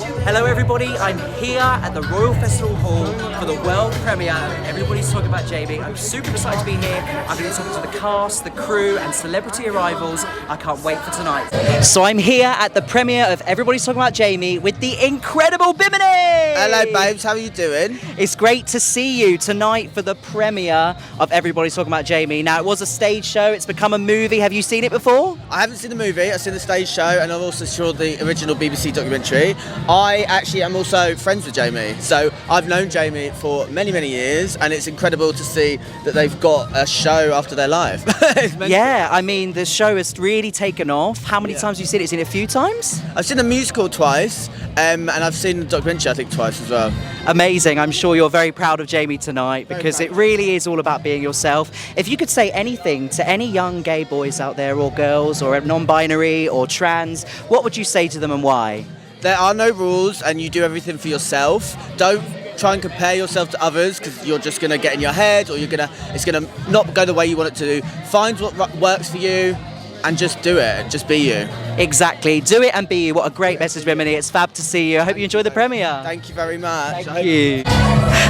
Hello everybody, I'm here at the Royal Festival Hall for the world premiere of Everybody's Talking About Jamie. I'm super excited to be here. I'm going to be talking to the cast, the crew and celebrity arrivals. I can't wait for tonight. So I'm here at the premiere of Everybody's Talking About Jamie with the incredible Bimini! Hello babes, how are you doing? It's great to see you tonight for the premiere of Everybody's Talking About Jamie. Now it was a stage show, it's become a movie. Have you seen it before? I haven't seen the movie, I've seen the stage show and I've also saw the original BBC documentary. I actually am also friends with Jamie, so I've known Jamie for many years and it's incredible to see that they've got a show after their life. Yeah, I mean the show has really taken off. How many times have you seen it? Seen it a few times? I've seen the musical twice and I've seen the documentary I think twice as well. Amazing. I'm sure you're very proud of Jamie tonight because it really is all about being yourself. If you could say anything to any young gay boys out there or girls or non-binary or trans, what would you say to them and why? There are no rules and you do everything for yourself. Don't try and compare yourself to others because you're just going to get in your head or it's going to not go the way you want it to do. Find what works for you and just do it. Just be you. Exactly. Do it and be you. What a great message, Bimini. It's fab to see you. I hope you enjoy the premiere. Thank you very much. Thank you.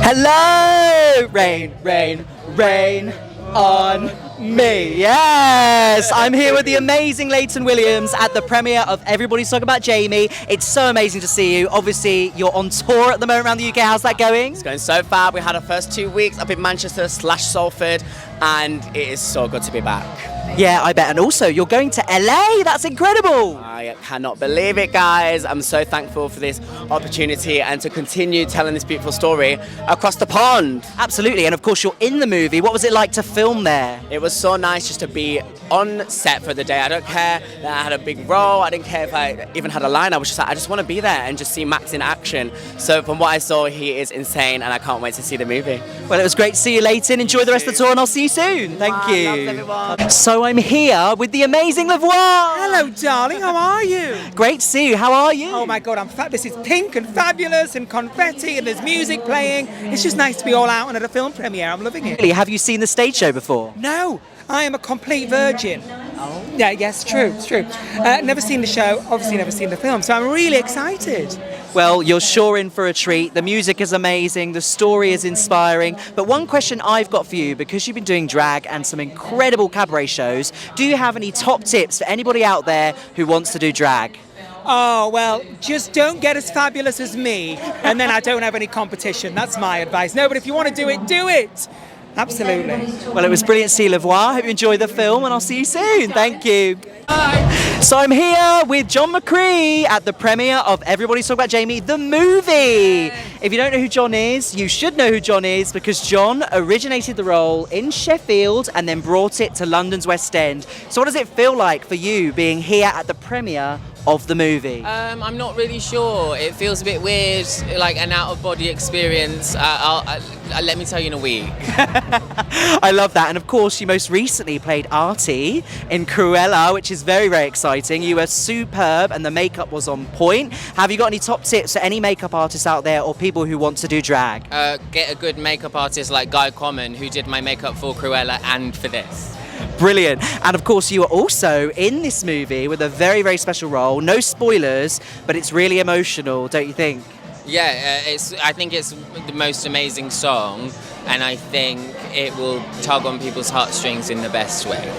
Hello! Rain, rain, rain on me. Yes! I'm here with the amazing Layton Williams at the premiere of Everybody's Talking About Jamie. It's so amazing to see you. Obviously, you're on tour at the moment around the UK. How's that going? It's going so fab. We had our first 2 weeks up in Manchester / Salford, and it is so good to be back. Yeah, I bet. And also, you're going to LA. That's incredible. I cannot believe it, guys. I'm so thankful for this opportunity and to continue telling this beautiful story across the pond. Absolutely. And of course, you're in the movie. What was it like to film there? It was so nice just to be on set for the day. I don't care that I had a big role. I didn't care if I even had a line. I was just like, I just want to be there and just see Max in action. So from what I saw, he is insane and I can't wait to see the movie. Well, it was great to see you, Layton. Enjoy the rest of the tour and I'll see you soon. Thank you. Love everyone. So I'm here with the amazing Voix. Hello, darling. How are you? Great to see you. How are you? Oh my God, I'm fab. This is pink and fabulous and confetti and there's music playing. It's just nice to be all out and at a film premiere. I'm loving it. Have you seen the stage show before? No, I am a complete virgin. Oh. Yeah, yes, true, it's true. Never seen the show, obviously never seen the film, so I'm really excited. Well, you're sure in for a treat. The music is amazing, the story is inspiring. But one question I've got for you, because you've been doing drag and some incredible cabaret shows, do you have any top tips for anybody out there who wants to do drag? Oh, well, just don't get as fabulous as me, and then I don't have any competition. That's my advice. No, but if you want to do it, do it. Absolutely. Well, it was brilliant to see you, Voix. I hope you enjoyed the film, and I'll see you soon. Thank you. Bye. So I'm here with McCrea at the premiere of Everybody's Talking About Jamie, the movie. If you don't know who John is, you should know who John is because John originated the role in Sheffield and then brought it to London's West End. So what does it feel like for you being here at the premiere of the movie? I'm not really sure. It feels a bit weird, like an out-of-body experience. Let me tell you in a week. I love that. And of course, you most recently played Artie in Cruella, which is very exciting. You were superb and the makeup was on point. Have you got any top tips for any makeup artists out there or people who want to do drag? Get a good makeup artist like Guy Common, who did my makeup for Cruella and for this. Brilliant. And of course, you are also in this movie with a very special role. No spoilers, but it's really emotional, don't you think? Yeah, I think it's the most amazing song, and I think it will tug on people's heartstrings in the best way.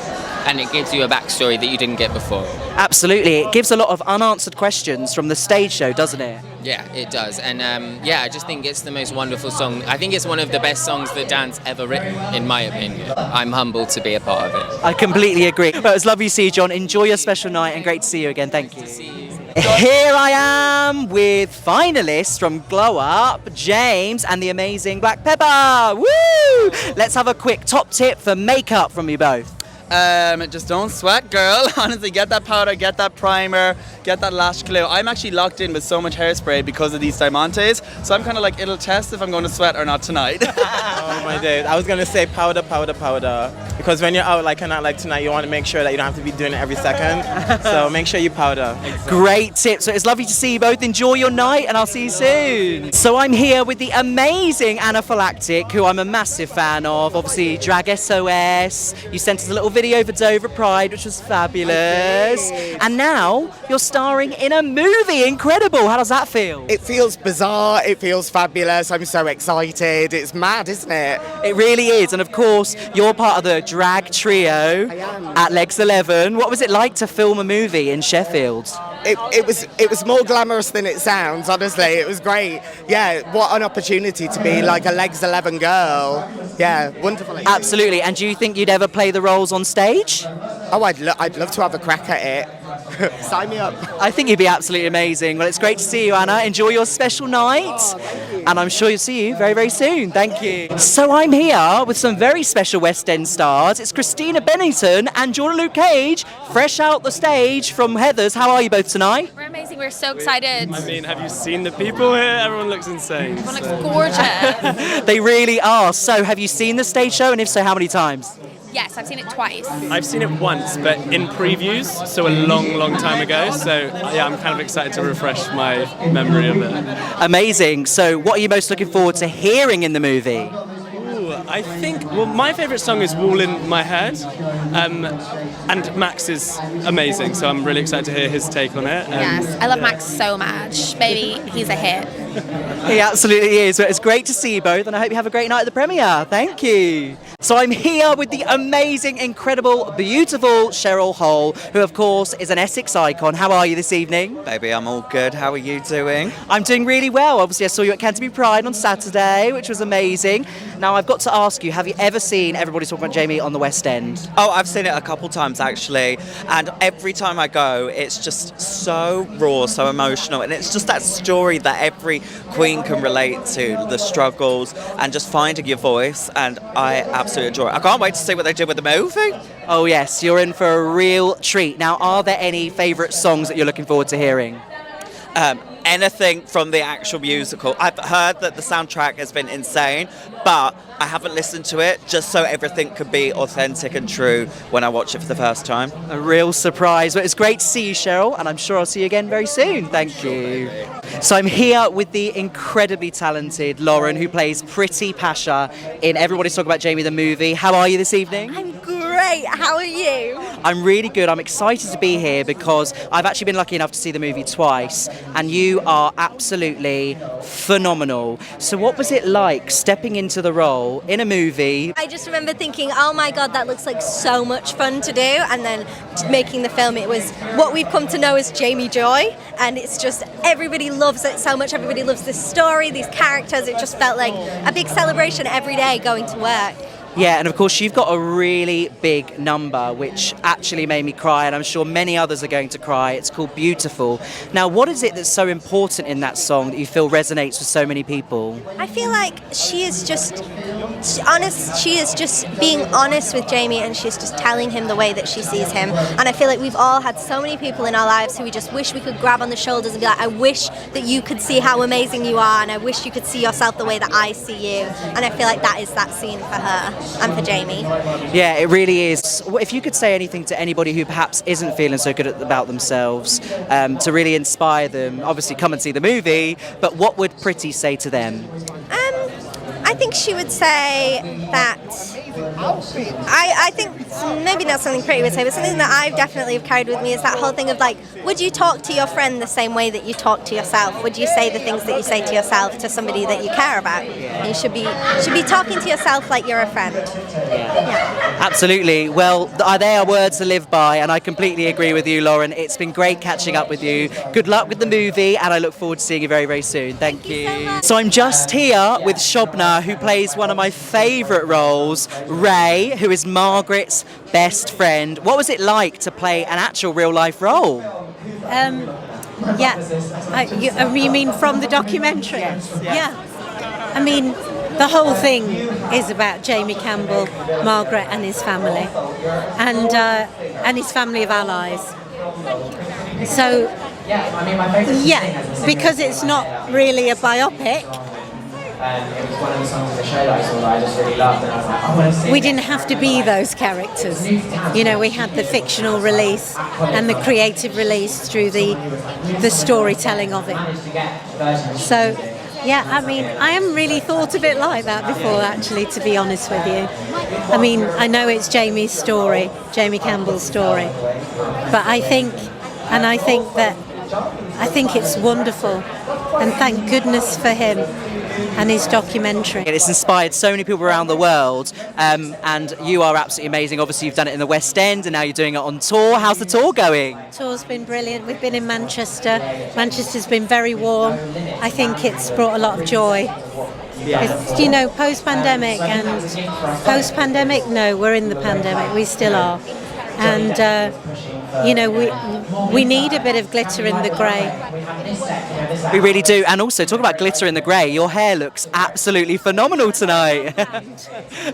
And it gives you a backstory that you didn't get before. Absolutely. It gives a lot of unanswered questions from the stage show, doesn't it? Yeah, it does. And I just think it's the most wonderful song. I think it's one of the best songs that Dan's ever written, in my opinion. I'm humbled to be a part of it. I completely agree. Well, it was lovely to see you, John. Enjoy your special night and great to see you again. Thank you. Here I am with finalists from Glow Up, James and the amazing Black Peppa. Woo! Let's have a quick top tip for makeup from you both. Just don't sweat, girl. Honestly, get that powder, get that primer, get that lash glue. I'm actually locked in with so much hairspray because of these diamantes, so I'm kind of like, it'll test if I'm going to sweat or not tonight. Oh my days. I was going to say powder, because when you're out like a night like tonight, you want to make sure that you don't have to be doing it every second, so make sure you powder. Great tip. So it's lovely to see you both. Enjoy your night and I'll see you soon. So I'm here with the amazing Phylactic, who I'm a massive fan of. Obviously, Drag SOS. You sent us a little video for Dover Pride, which was fabulous. And now you're you're starring in a movie. Incredible. How does that feel? It feels bizarre, it feels fabulous, I'm so excited. It's mad, isn't it? It really is. And of course, you're part of the drag trio at Legs 11. What was it like to film a movie in Sheffield? It was more glamorous than it sounds, honestly. It was great. Yeah, what an opportunity to be like a Legs 11 girl. Yeah, wonderful. Absolutely. And do you think you'd ever play the roles on stage? Oh, I'd love to have a crack at it. Sign me up. I think you'd be absolutely amazing. Well, it's great to see you, Anna. Enjoy your special night. And I'm sure you'll see you very, very soon. Thank you. So I'm here with some very special West End stars. It's Christina, Bennington and Jordan Luke Cage, fresh out the stage from Heathers. How are you both tonight? We're amazing. We're so excited. I mean, have you seen the people here? Everyone looks insane. Everyone looks gorgeous. They really are. So have you seen the stage show? And if so, how many times? Yes, I've seen it twice. I've seen it once, but in previews, so a long, long time ago. So yeah, I'm kind of excited to refresh my memory of it. Amazing. So what are you most looking forward to hearing in the movie? I think, well, my favourite song is Wall in My Head, and Max is amazing, so I'm really excited to hear his take on it. Yes, I love Max so much. Baby, he's a hit. He absolutely is. Well, it's great to see you both, and I hope you have a great night at the premiere. Thank you. So I'm here with the amazing, incredible, beautiful Cheryl Hole, who of course is an Essex icon. How are you this evening? Baby, I'm all good. How are you doing? I'm doing really well. Obviously, I saw you at Canterbury Pride on Saturday, which was amazing. Now, I've got to ask you, have you ever seen Everybody Talking About Jamie on the West End? Oh, I've seen it a couple times actually, and every time I go, it's just so raw, so emotional, and it's just that story that every queen can relate to, the struggles, and just finding your voice, and I absolutely adore it. I can't wait to see what they do with the movie. Oh yes, you're in for a real treat. Now, are there any favourite songs that you're looking forward to hearing? Anything from the actual musical. I've heard that the soundtrack has been insane, but I haven't listened to it just so everything could be authentic and true when I watch it for the first time. A real surprise. But it's great to see you, Cheryl, and I'm sure I'll see you again very soon. Thank you. So I'm here with the incredibly talented Lauren, who plays Pretty Pasha in Everybody's Talking About Jamie the movie. How are you this evening? I'm great. How are you? I'm really good. I'm excited to be here because I've actually been lucky enough to see the movie twice, and you are absolutely phenomenal. So what was it like stepping into the role in a movie? I just remember thinking, oh my God, that looks like so much fun to do. And then making the film, it was what we've come to know as Jamie Joy. And it's just, everybody loves it so much. Everybody loves this story, these characters. It just felt like a big celebration every day going to work. Yeah, and of course you've got a really big number which actually made me cry, and I'm sure many others are going to cry. It's called Beautiful. Now, what is it that's so important in that song that you feel resonates with so many people? I feel like she is just honest. She is just being honest with Jamie, and she's just telling him the way that she sees him. And I feel like we've all had so many people in our lives who we just wish we could grab on the shoulders and be like, I wish that you could see how amazing you are, and I wish you could see yourself the way that I see you. And I feel like that is that scene for her. And for Jamie. Yeah, it really is. If you could say anything to anybody who perhaps isn't feeling so good about themselves, to really inspire them, obviously come and see the movie, but what would Pretty say to them? I think she would say that, I think maybe not something Pretty would say, but something that I've definitely have carried with me is that whole thing of like, would you talk to your friend the same way that you talk to yourself? Would you say the things that you say to yourself to somebody that you care about? And you should be talking to yourself like you're a friend. Yeah. Absolutely. Well, they are words to live by, and I completely agree with you, Lauren. It's been great catching up with you. Good luck with the movie, and I look forward to seeing you very, very soon. Thank you. So I'm just here with Shobna, who plays one of my favourite roles, Ray, who is Margaret's best friend. What was it like to play an actual real-life role? You mean from the documentary? Yes. Yeah. I mean, the whole thing is about Jamie Campbell, Margaret and his family, and his family of allies. So, yeah, because it's not really a biopic, it was one of the songs in the show that I saw that I just really loved, and I was like, I want to sing. we didn't have to be those characters. You know, we had the fictional release and the creative release through the storytelling of it. So, yeah, I mean, I haven't really thought of it like that before, actually, to be honest with you. I mean, I know it's Jamie's story, Jamie Campbell's story, but I think And I think it's wonderful, and thank goodness for him and his documentary. It's inspired so many people around the world, and you are absolutely amazing. Obviously, you've done it in the West End, and now you're doing it on tour. How's the tour going? Tour's been brilliant. We've been in Manchester. Manchester's been very warm. I think it's brought a lot of joy. It's, you know, post-pandemic, no, we're in the pandemic. We still are. And, you know, we need a bit of glitter in the grey. We really do. And also, talk about glitter in the grey, your hair looks absolutely phenomenal tonight.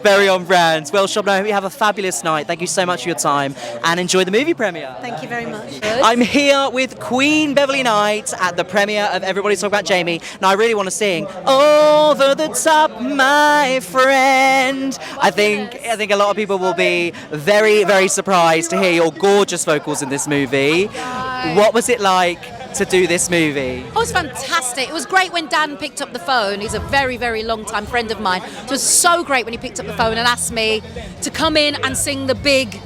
Very on brand. Well, Shobna, I hope you have a fabulous night. Thank you so much for your time, and enjoy the movie premiere. Thank you very much. I'm here with Queen Beverley Knight at the premiere of Everybody's Talking About Jamie. Now, I really want to sing Over the Top, my friend. I think a lot of people will be very, very surprised to hear your gorgeous vocals in this movie. What was it like to do this movie? Oh, it was fantastic. It was great when Dan picked up the phone. He's a very, very long-time friend of mine. It was so great when he picked up the phone and asked me to come in and sing the big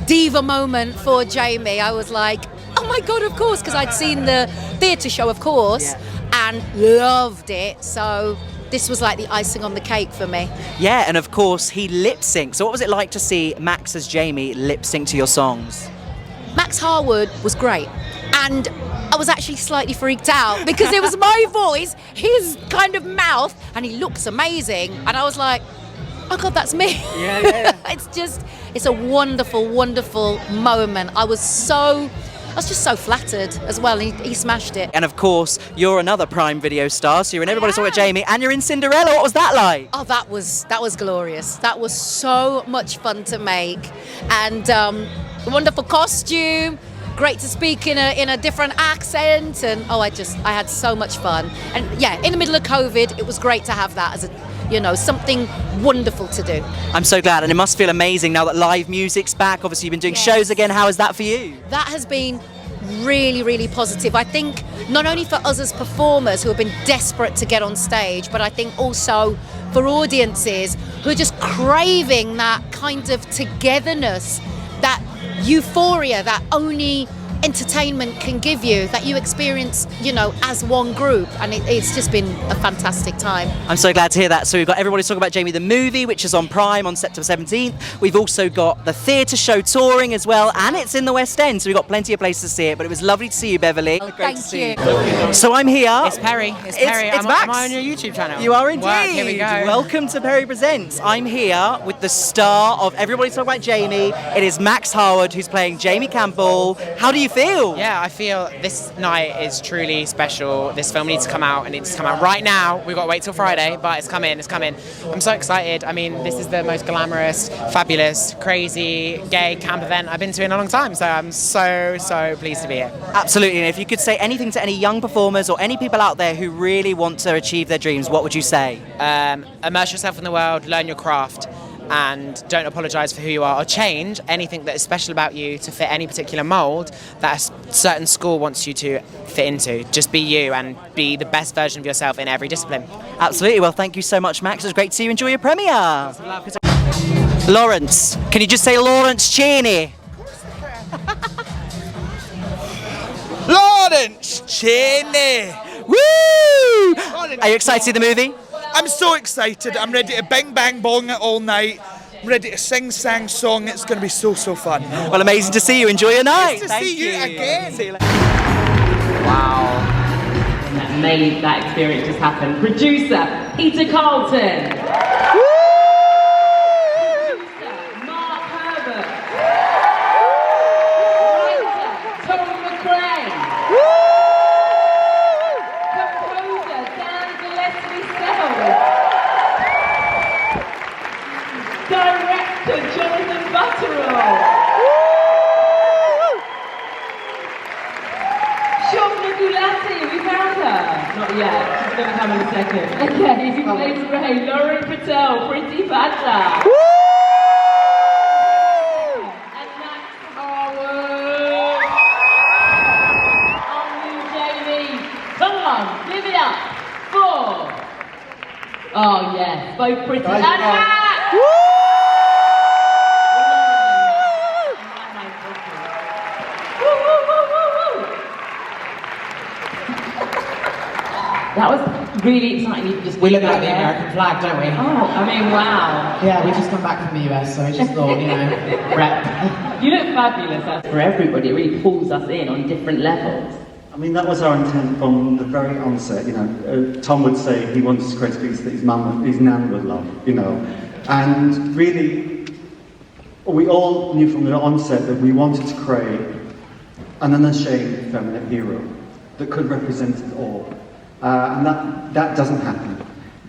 diva moment for Jamie. I was like, oh my God, of course, because I'd seen the theatre show, of course, and loved it. So this was like the icing on the cake for me. Yeah, and of course, he lip-synced. So what was it like to see Max as Jamie lip-sync to your songs? Max Harwood was great. And I was actually slightly freaked out because it was my voice, his kind of mouth, and he looks amazing. And I was like, oh God, that's me. Yeah. It's a wonderful, wonderful moment. I was just so flattered as well. He smashed it. And of course, you're another Prime Video star, so you're in Everybody's Talking About Jamie, and you're in Cinderella. What was that like? Oh, that was glorious. That was so much fun to make, and wonderful costume. Great to speak in a different accent, and I had so much fun. And yeah, in the middle of COVID, it was great to have that as something wonderful to do. I'm so glad, and it must feel amazing now that live music's back. Obviously, you've been doing shows again. How is that for you? That has been really, really positive. I think not only for us as performers who have been desperate to get on stage, but I think also for audiences who are just craving that kind of togetherness, that euphoria that only entertainment can give you, that you experience, as one group, and it's just been a fantastic time. I'm so glad to hear that. So we've got Everybody's Talking About Jamie the movie, which is on Prime on September 17th. We've also got the theatre show touring as well, and it's in the West End, so we've got plenty of places to see it. But it was lovely to see you, Beverley. Oh, thank you. So I'm here. It's Perry. It's Perry. It's Max. Am I on your YouTube channel? You are indeed. Work, here we go. Welcome to Perry Presents. I'm here with the star of Everybody's Talking About Jamie. It is Max Harwood, who's playing Jamie Campbell. How do you feel? Yeah, I feel this night is truly special. This film needs to come out, and it needs to come out right now. We've got to wait till Friday, but it's coming. I'm so excited. I mean, this is the most glamorous, fabulous, crazy, gay camp event I've been to in a long time, so I'm so pleased to be here. Absolutely, and if you could say anything to any young performers or any people out there who really want to achieve their dreams, what would you say? Immerse yourself in the world, learn your craft, and don't apologise for who you are or change anything that is special about you to fit any particular mould that a certain school wants you to fit into. Just be you and be the best version of yourself in every discipline. Absolutely. Well, thank you so much, Max. It was great to see you. Enjoy your premiere. Lawrence. Can you just say Lawrence Chaney? Lawrence Chaney. Woo! Are you excited to see the movie? I'm so excited. I'm ready to bing bang bong it all night. I'm ready to sing sang song. It's going to be so fun. Well, amazing to see you. Enjoy your night. Nice to see you again. See you later. Wow. That made that experience just happen. Producer Peter Carlton. Producer Mark Herbert. Writer Tom McCrea. Composer Dan Gillespie Sells. Director Jonathan Butterall. Shobna Gulati, we found her. Not yet, she's going to come in a second. Okay, who plays Ray? Lauren Patel, Pretty Pata. And Max Harwood. On you, Jamie. Come on, give it up. 4. Oh yes, both Pretty and Max. That was really exciting. You just We look like the American flag, don't we? Oh, I mean, wow. Yeah, we just come back from the US, so I just thought, you know, rep. You look fabulous. That's for everybody. It really pulls us in on different levels. I mean, that was our intent from the very onset. You know, Tom would say he wanted to create a piece that his nan would love. You know, and really, we all knew from the onset that we wanted to create an unashamed feminine hero that could represent it all, and that doesn't happen.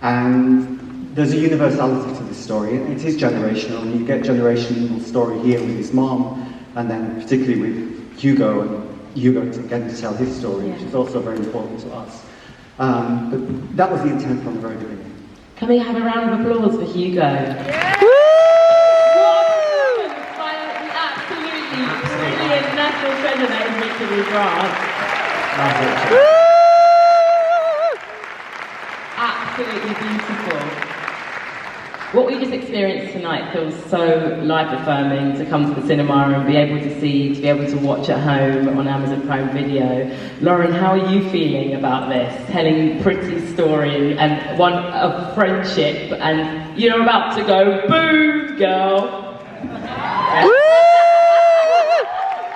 And there's a universality to this story. It is generational, and you get generational story here with his mom, and then particularly with Hugo and Hugo getting to tell his story, which is also very important to us. But that was the intent from the very beginning. Can we have a round of applause for Hugo? Yeah. By the absolutely brilliant national treasure that is Victory Grant. Absolutely beautiful. What we just experienced tonight feels so life-affirming to come to the cinema and be able to watch at home on Amazon Prime Video. Lauren, how are you feeling about this? Telling Pretty's story and one of friendship, and you're about to go boom, girl.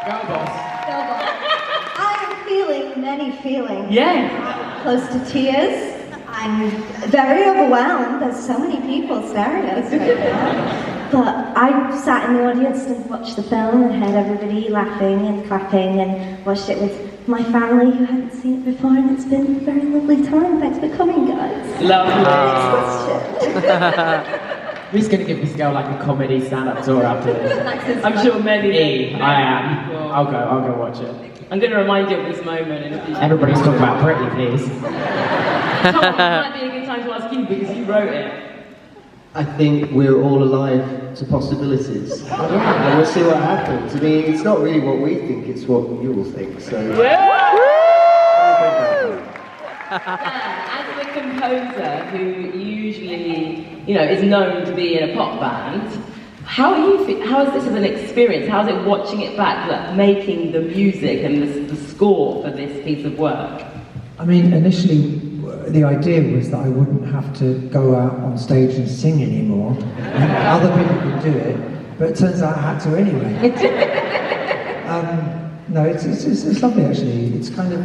Girl boss. I am feeling many feelings. Yeah. Close to tears. I'm very overwhelmed. There's so many people staring at us right now. But I sat in the audience and watched the film and heard everybody laughing and clapping and watched it with my family who hadn't seen it before, and it's been a very lovely time. Thanks for coming, guys. Lovely. We're just going to give this girl like a comedy stand-up tour after this. I'm sure many. I am. I'll go watch it. I'm going to remind you of this moment in a few. Everybody's talking about Pretty, please. Tom, it might be a good time to ask you because you wrote it. I think we're all alive to possibilities. And we'll see what happens. I mean, it's not really what we think, it's what you will think. So. As a composer who usually, is known to be in a pop band, how is this as an experience? How is it watching it back, like making the music and the score for this piece of work? I mean, initially, the idea was that I wouldn't have to go out on stage and sing anymore. Other people could do it, but it turns out I had to anyway. No, it's lovely actually. It's kind of,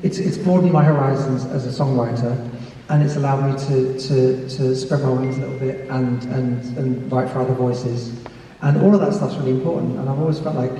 it's broadened my horizons as a songwriter, and it's allowed me to spread my wings a little bit and write for other voices. And all of that stuff's really important, and I've always felt like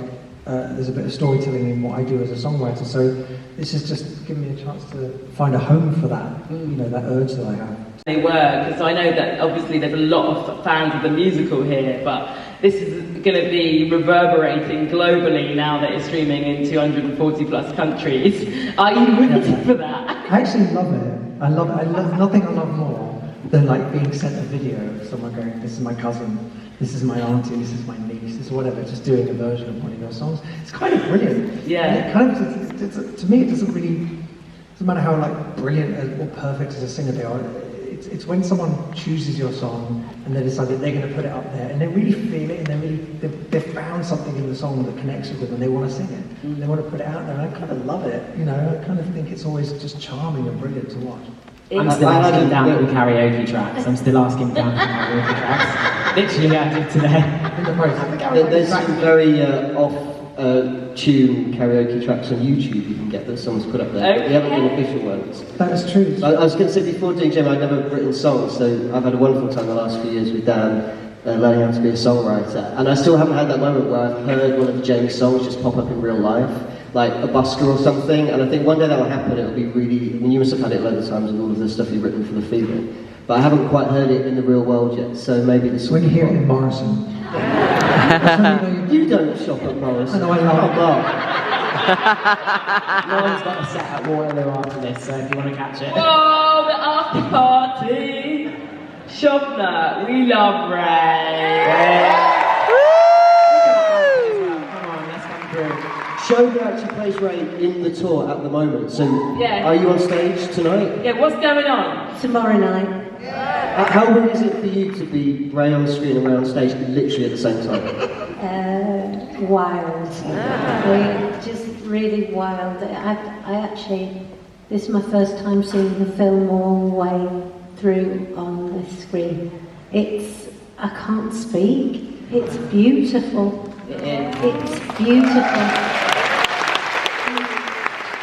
there's a bit of storytelling in what I do as a songwriter, so this has just given me a chance to find a home for that, that urge that I have. They were, because I know that obviously there's a lot of fans of the musical here, but this is going to be reverberating globally now that it's streaming in 240 plus countries. Are you ready for that? I actually love it. I love nothing I love more than like being sent a video of someone going, this is my cousin, this is my auntie, this is my niece, this is whatever, just doing a version of one of your songs. It's kind of brilliant. Yeah. And it kind of, to me, it doesn't matter how like brilliant or perfect as a singer they are. It's when someone chooses your song and they decide that they're going to put it up there and they really feel it and they've found something in the song that connects with them and they want to sing it. And they want to put it out there, and I kind of love it. I kind of think it's always just charming and brilliant to watch. I'm still asking down for karaoke tracks. I'm still asking down for karaoke tracks. Literally, I did today. There's some very off-tune karaoke tracks on YouTube you can get that someone's put up there. But we haven't done official ones. That is true. I was going to say, before doing Gemma, I'd never written songs, so I've had a wonderful time the last few years with Dan, learning how to be a songwriter. And I still haven't had that moment where I've heard one of Jamie's songs just pop up in real life, like a busker or something, and I think one day that will happen. It'll be really, I mean, you must have had it loads of times with all of the stuff you've written for the feeling, but I haven't quite heard it in the real world yet, so maybe this when you hear it in Morrison. You don't shop at Morrison. I know, I love it. No one's got a set at Waterloo after this, so if you want to catch it. Oh, the after party! Shobna, we love Ray! Shobna actually plays Ray in the tour at the moment, so Yeah. Are you on stage tonight? Yeah, what's going on? Tomorrow night. How weird is it for you to be Ray on screen and Ray on stage literally at the same Wild. Just really wild. I actually This is my first time seeing the film all the way through on the screen. I can't speak. It's beautiful. It's beautiful.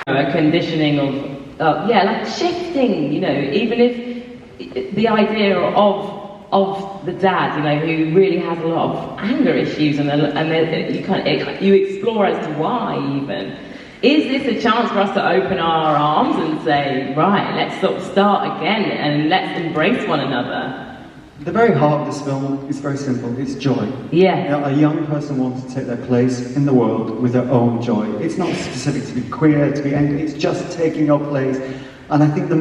A conditioning of like shifting, even if the idea of the dad, who really has a lot of anger issues, and you explore as to why even. Is this a chance for us to open our arms and say, right, let's sort of start again and let's embrace one another? The very heart of this film is very simple. It's joy. Yeah. A young person wants to take their place in the world with their own joy. It's not specific to be queer, to be anything. It's just taking your place. And I think the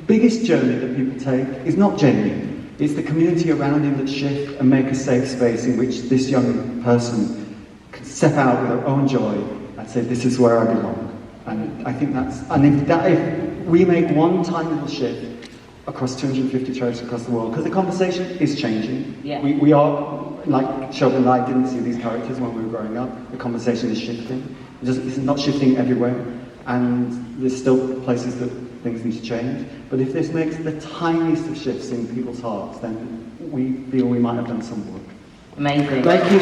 biggest journey that people take is not Jamie. It's the community around him that shift and make a safe space in which this young person can step out with their own joy and say, this is where I belong. And I think if we make one tiny little shift across 250 churches across the world, because the conversation is changing. Yeah. We are, like Shobna and I didn't see these characters when we were growing up. The conversation is shifting. It's not shifting everywhere, and there's still places that things need to change. But if this makes the tiniest of shifts in people's hearts, then we feel we might have done some work. Amazing. Making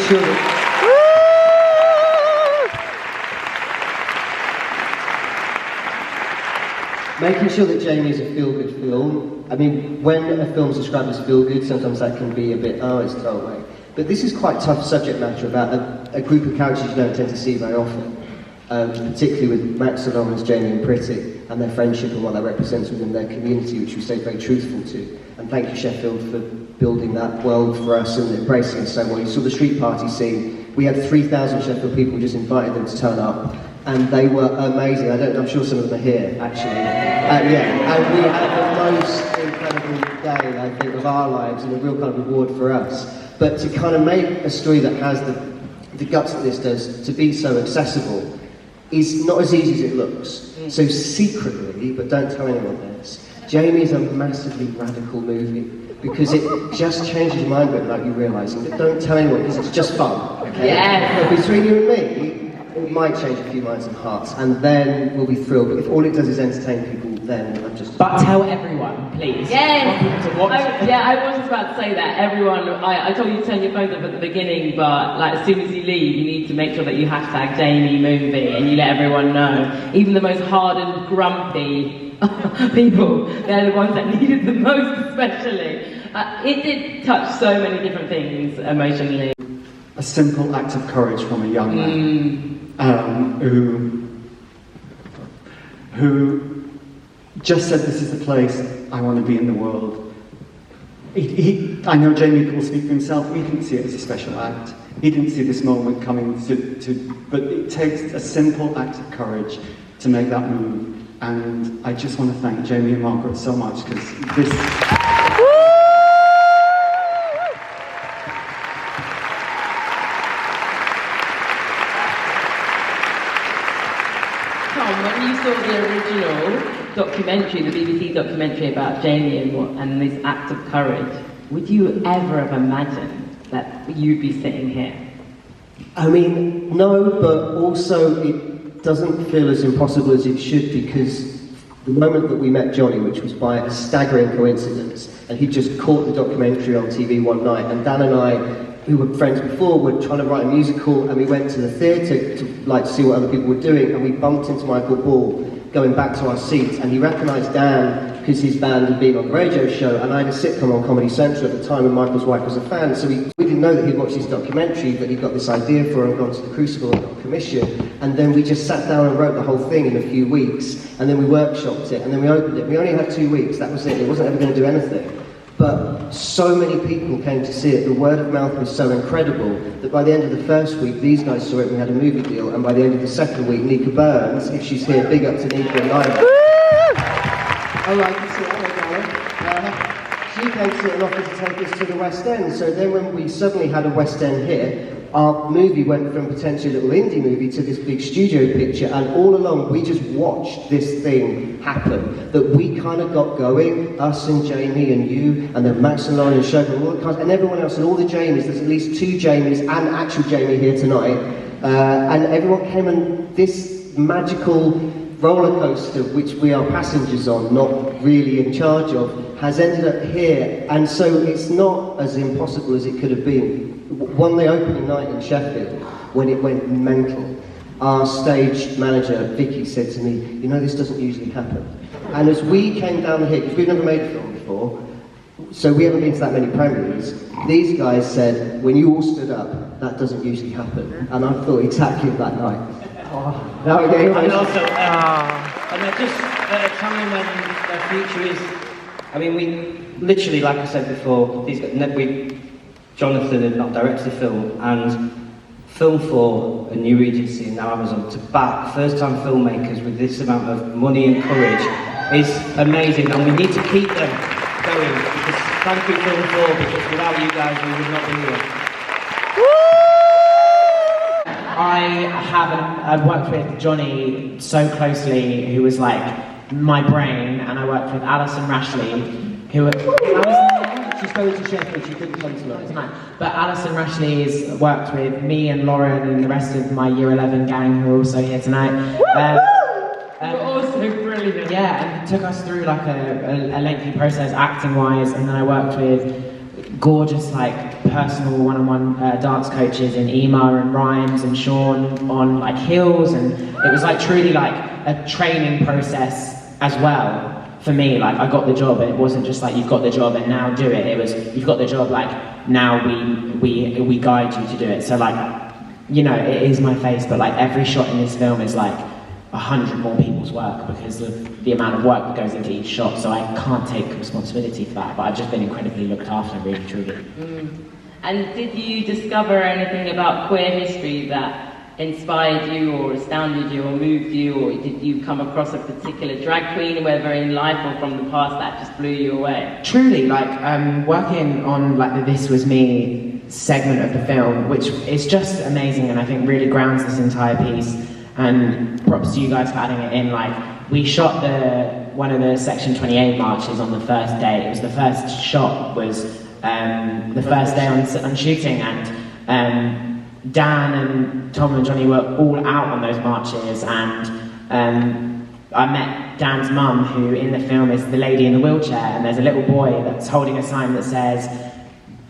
sure that Jamie is a feel-good film. I mean, when a film's described as feel-good, sometimes that can be a bit, it's throwaway. But this is quite tough subject matter about a group of characters you don't tend to see very often. Particularly with Max and Lauren's Jamie and Pretty, and their friendship and what that represents within their community, which we stayed very truthful to. And thank you, Sheffield, for building that world for us and embracing us so well. You saw the street party scene. We had 3,000 Sheffield people, just invited them to turn up, and they were amazing. I'm sure some of them are here, actually. And we had the most incredible day, I think, of our lives, and a real kind of reward for us. But to kind of make a story that has the guts that this does, to be so accessible, is not as easy as it looks. So secretly, but don't tell anyone this, Jamie is a massively radical movie, because it just changes your mind without you realising. But don't tell anyone, because it's just fun. Okay? Yeah. But between you and me, it might change a few minds and hearts, and then we'll be thrilled. But if all it does is entertain people, then I'm just... But tell everyone, please. Yes! I was just about to say that. Everyone, I told you to turn your phones up at the beginning, but as soon as you leave, you need to make sure that you hashtag Jamie movie and you let everyone know. Even the most hardened, grumpy people, they're the ones that needed the most, especially. It did touch so many different things emotionally. A simple act of courage from a young man who just said, this is the place I want to be in the world. I know Jamie will speak for himself, he didn't see it as a special act. He didn't see this moment coming but it takes a simple act of courage to make that move. And I just want to thank Jamie and Margaret so much, because this... When you saw the original documentary, the BBC documentary about Jamie and this act of courage, would you ever have imagined that you'd be sitting here? I mean, no, but also it doesn't feel as impossible as it should, because the moment that we met Johnny, which was by a staggering coincidence, and he just caught the documentary on TV one night, and Dan and I, who were friends before, were trying to write a musical, and we went to the theatre to see what other people were doing, and we bumped into Michael Ball going back to our seats, and he recognised Dan because his band had been on the radio show, and I had a sitcom on Comedy Central at the time, and Michael's wife was a fan, so we didn't know that he'd watched this documentary that he'd got this idea for and gone to the Crucible and got commission, and then we just sat down and wrote the whole thing in a few weeks, and then we workshopped it, and then we opened it. We only had 2 weeks, that was it wasn't ever going to do anything. But so many people came to see it, the word of mouth was so incredible that by the end of the first week, these guys saw it and we had a movie deal, and by the end of the second week, Nika Burns, if she's here, big up to Nika and Lila. Oh, right, you see that, she came to see it and offered to take us to the West End, so then when we suddenly had a West End hit, our movie went from potentially a little indie movie to this big studio picture, and all along we just watched this thing happen, that we kind of got going, us and Jamie and you, and then Max and Lauren and Shobna and all the cast, and everyone else, and all the Jamies. There's at least 2 Jamies and actual Jamie here tonight, and everyone came, and this magical roller coaster, which we are passengers on, not really in charge of, has ended up here, and so it's not as impossible as it could have been. On the opening night in Sheffield, when it went mental, our stage manager, Vicky, said to me, you know, this doesn't usually happen. And as we came down the hill, because we've never made a film before, so we haven't been to that many premieres, these guys said, when you all stood up, that doesn't usually happen. And I thought exactly of that night. Now we're getting and also, and just at a time when the future is, I mean, we literally, like I said before, Jonathan had not directed the film, and Film 4 and New Regency and now Amazon to back first-time filmmakers with this amount of money and courage is amazing, and we need to keep them going, because thank you Film 4, because without you guys we would not be here. I've worked with Johnny so closely, who was like my brain, and I worked with Alison Rashley, who she spoke to Sheffield, she couldn't come to us tonight. But Alison Rashley has worked with me and Lauren and the rest of my Year 11 gang who are also here tonight. You're also brilliant. Yeah, and took us through like a lengthy process acting-wise, and then I worked with gorgeous like personal one-on-one dance coaches in Ema and Rhymes and Sean on like Hills, and it was like truly like a training process as well. For me, like, I got the job, and it wasn't just like, you've got the job and now do it. It was, you've got the job, like, now we guide you to do it. So, like, you know, it is my face, but, like, every shot in this film is, like, 100 more people's work because of the amount of work that goes into each shot. So I can't take responsibility for that, but I've just been incredibly looked after, really, truly. And did you discover anything about queer history that inspired you or astounded you or moved you, or did you come across a particular drag queen, whether in life or from the past, that just blew you away? Truly, like, working on like the This Was Me segment of the film, which is just amazing and I think really grounds this entire piece, and props to you guys for adding it in. Like, we shot one of the Section 28 marches on the first day. It was the first shot, was the first day on shooting, and Dan and Tom and Johnny were all out on those marches, and I met Dan's mum, who in the film is the lady in the wheelchair, and there's a little boy that's holding a sign that says,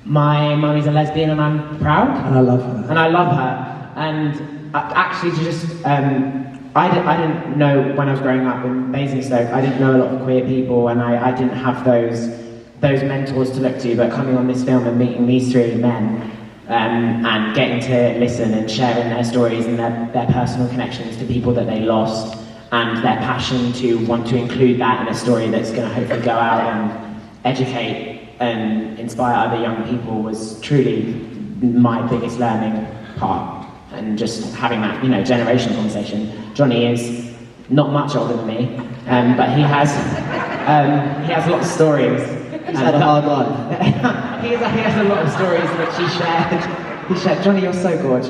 my mummy's a lesbian and I'm proud. And I love her. And I love her. And actually to just, I didn't know when I was growing up in Basingstoke, I didn't know a lot of queer people, and I didn't have those mentors to look to, but coming on this film and meeting these three men, and getting to listen and sharing their stories and their personal connections to people that they lost, and their passion to want to include that in a story that's going to hopefully go out and educate and inspire other young people, was truly my biggest learning part. And just having that, you know, generational conversation. Johnny is not much older than me, but he has a lot of stories. He's had a hard life. He has a lot of stories which he shared. Johnny, you're so gorgeous.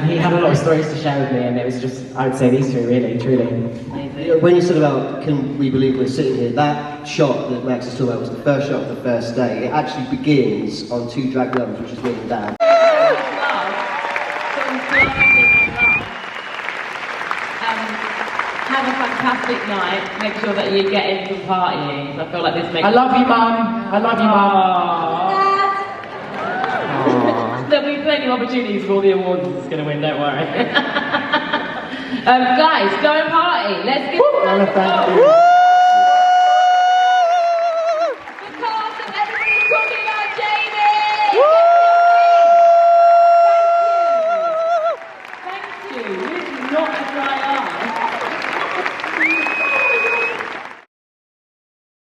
He had a lot of stories to share with me, and it was just, I would say these two, really, truly. When you said about, can we believe we're sitting here, that shot that Max is talking about was the first shot of the first day. It actually begins on two drag numbers, which is me and Dan. Have a fantastic night. Make sure that you get in some partying. I feel like this makes. I love you, Mum. I love you, Mum. There'll be plenty of opportunities for all the awards it's going to win. Don't worry. Guys, go and party. Let's get.